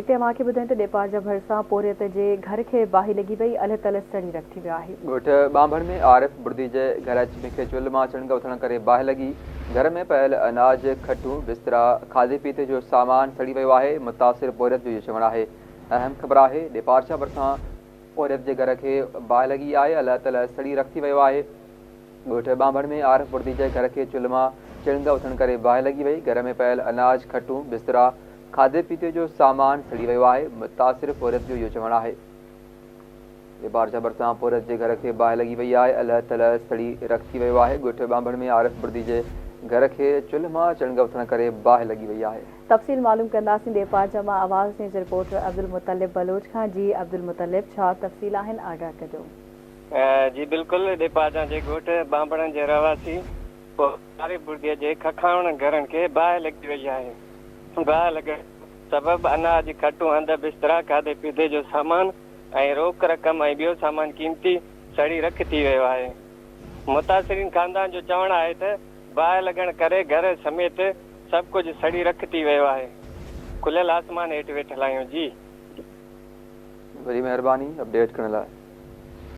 इते मांखे ॿुधाईं त नेपाल जा भरिसां पोरियत जे घर खे बाहि लॻी वई, अल तल सड़ी रखी वियो आहे। ॻोठ ॿांभण में आरिफ बुर्दी जे घर अची मूंखे चुल्ह मां चणग उथण करे बाहि लॻी। घर में पयल अनाज, खटूं, बिस्तरा, खाधे पीते जो सामान सड़ी वियो आहे। मुतासिर पोरियत जो इहो चवणु आहे। अहम ख़बर आहे, नेपाल जा भरिसां पोरियत जे घर खे बाहि लॻी आहे, अल तल सड़ी रखी वियो आहे। ॻोठ ॿांभण में आरिफ बुर्दी जे घर खे चुल्ह मां चणग उथण करे बाहि लॻी वई। घर में पयल अनाज, खटूं, बिस्तरा, खाधे पीते जो सामान सड़ी वियो आहे। मुतासिर पोरियत जो इहो चवणु आहे। नेपाल जा भरिसां पोरियत जे घर खे बाहि लॻी वई आहे, अल तल सड़ी रखी वियो आहे। ॻोठ ॿांभण में आरिफ बुर्दी जे घर खे चुल्ह मां चणग उथण करे बाहि लॻी वई आहे। तफ़सील मालूम कंदासीं नेपाल जा मां आवाज़ न्यूज़ रिपोर्टर अब्दुल मुतलिब बलोच खां। जी अब्दुल मुतलिब, छा तफ़सील आहिनि, आगाह कजो। जी बिल्कुलु, नेपाल जे ॻोठ ॿांभण जे रहवासी आरिफ बुर्दीअ जे खखावण घरनि खे बाहि लॻी वई आहे। बाहि लॻण सबबु अनाज, खटूं, हंध, बिस्तरा, खाधे पीते जो सामान ऐं रोक रक़म ऐं ॿियो सामान क़ीमती सड़ी रख थी वियो आहे। मुतासिरीन ख़ानदान जो चवणु आहे त बाहि लॻण करे घर समेत सभु कुझु सड़ी रख थी वियो आहे। खुलियल आसमान हेठि वेठल आहियूं। जी वरी महिरबानी अपडेट करण लाइ।